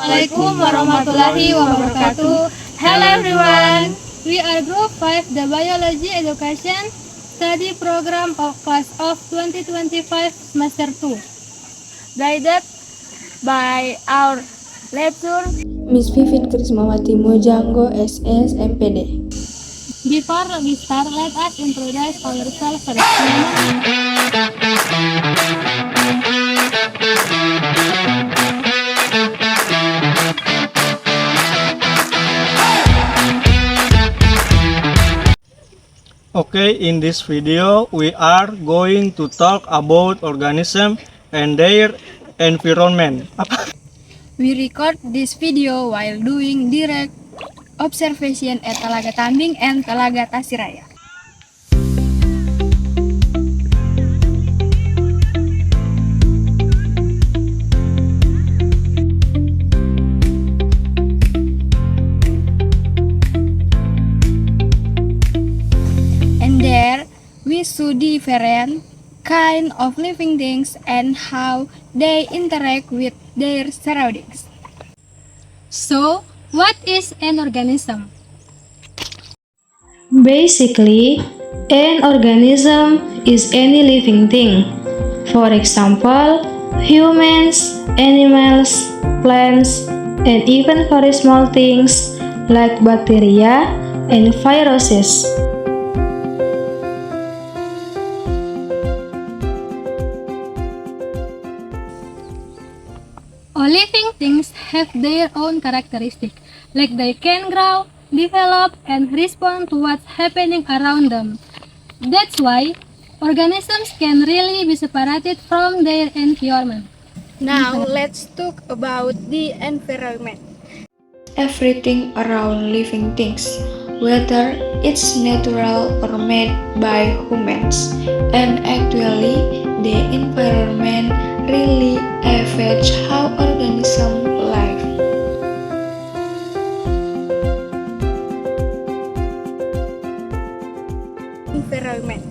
Assalamualaikum warahmatullahi wabarakatuh. Hello everyone. We are Group 5, the Biology Education Study Program of Class of 2025 Semester 2. Guided by our lecturer Miss Vivin Krismawati Mojanggo SS MPD. Before we start, let us introduce ourselves first. Okay, in this video we are going to talk about organisms and their environment. We record this video while doing direct observation at Talaga Tambing and Talaga Tasiraya. And there we saw different kind of living things and how they interact with their surroundings. So, what is an organism? Basically, an organism is any living thing. For example, humans, animals, plants, and even very small things like bacteria and viruses. All living things have their own characteristics, like they can grow, develop, and respond to what's happening around them. That's why organisms can really be separated from their environment. Now, let's talk about the environment. Everything around living things, whether it's natural or made by humans. And actually, the environment really affects how organisms live. Environment.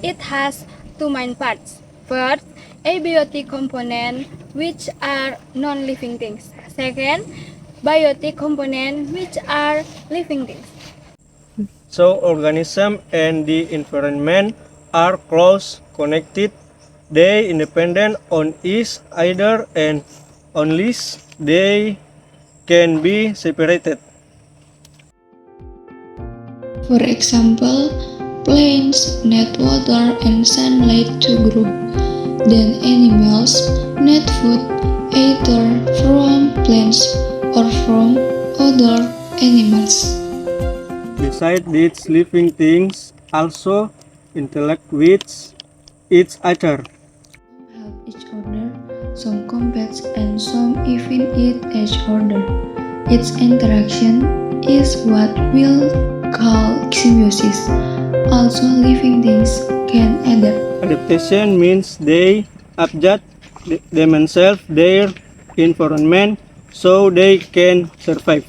It has two main parts. First, abiotic component, which are non-living things. Second, biotic component, which are living things. So organism and the environment are close connected. They independent on each other and unless they can be separated. For example, plants need water and sunlight to grow. Then animals need food either from plants or from other animals. Besides these living things also interact with each other. Help each other, some compete and some even eat each other. Its interaction is what we'll call symbiosis. Also, living things can adapt. Adaptation means they adjust themselves their environment so they can survive.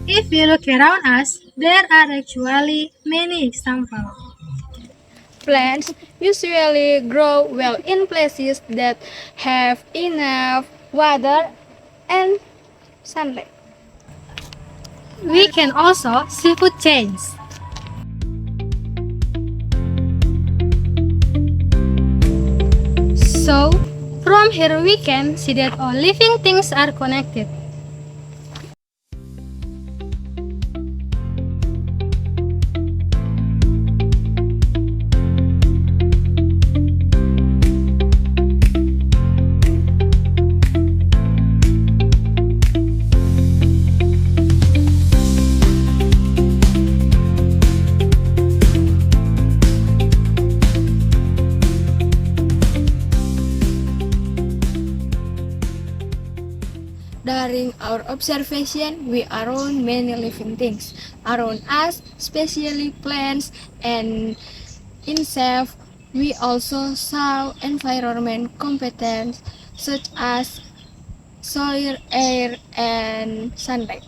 If we look around us, there are actually many examples. Plants usually grow well in places that have enough water and sunlight. We can also see food chains. So, from here we can see that all living things are connected. During our observation, we around many living things around us, especially plants and insects. We also saw environment competence such as soil, air, and sunlight.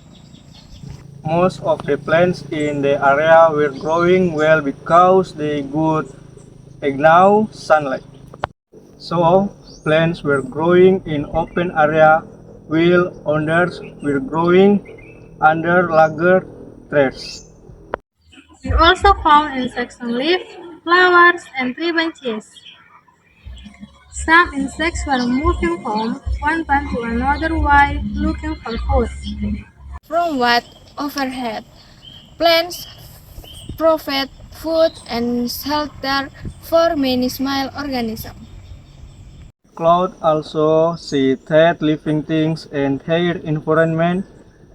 Most of the plants in the area were growing well because they got enough sunlight. So, plants were growing in open area while others were growing under larger trees. We also found insects on leaves, flowers, and tree branches. Some insects were moving from one plant to another while looking for food. From what overhead, plants provide food and shelter for many small organisms. Clouds also see that living things and their environment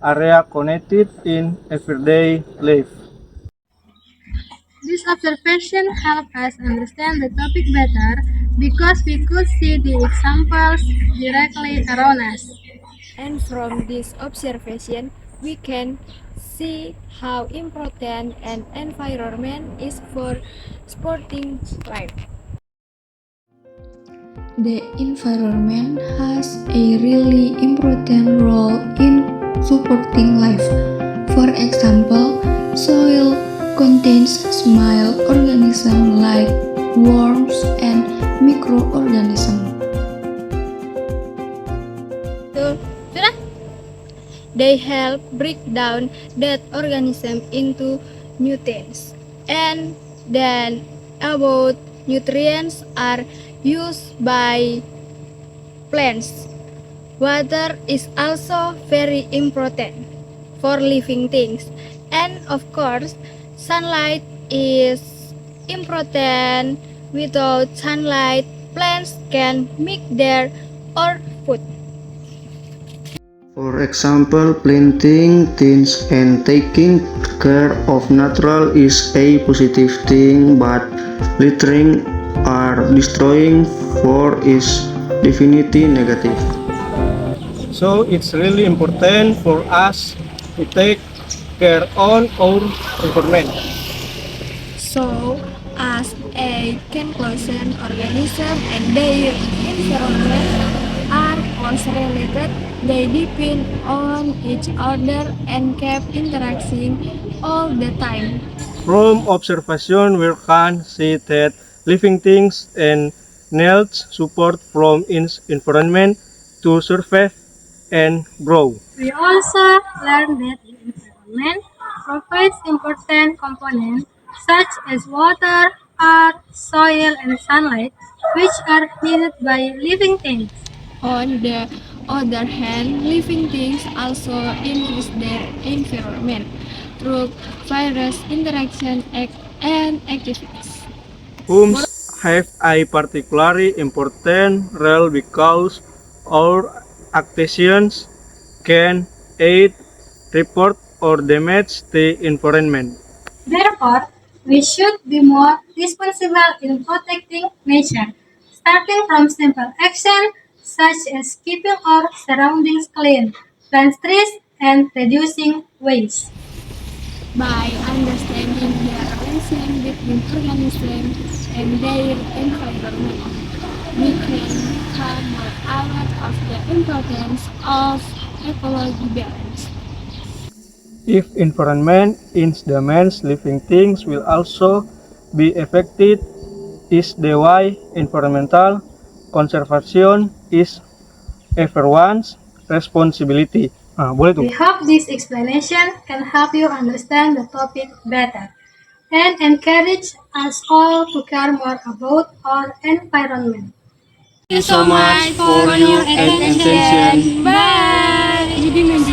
are connected in everyday life. This observation helped us understand the topic better because we could see the examples directly around us. And from this observation, we can see how important an environment is for supporting life. The environment has a really important role in supporting life. For example, soil contains small organisms like worms and microorganisms. They help break down that organism into nutrients. And then about nutrients are used by plants. Water is also very important for living things. And of course, sunlight is important. Without sunlight, plants can make their own food. For example, planting things and taking care of natural is a positive thing, but littering or destroying for is definitely negative. So it's really important for us to take care on our environment. So, as a conclusion, organism and their environment are closely related. They depend on each other and keep interacting all the time. From observation, we can see that living things and need support from its environment to survive and grow. We also learned that the environment provides important components such as water, earth, soil, and sunlight, which are needed by living things. On the other hand, living things also influence their environment through various interaction and activities. Homes have a particularly important role because our actions can aid, report, or damage the environment. Therefore, we should be more responsible in protecting nature, starting from simple action such as keeping our surroundings clean, plant trees, and reducing waste. By understanding the relation between organisms and their environment, we can become more aware of the importance of ecology balance. If environment is damaged, living things will also be affected. Is the why environmental conservation is everyone's responsibility. Boleh tuh. We hope this explanation can help you understand the topic better and encourage us all to care more about our environment. Thank you so much for your attention. Bye!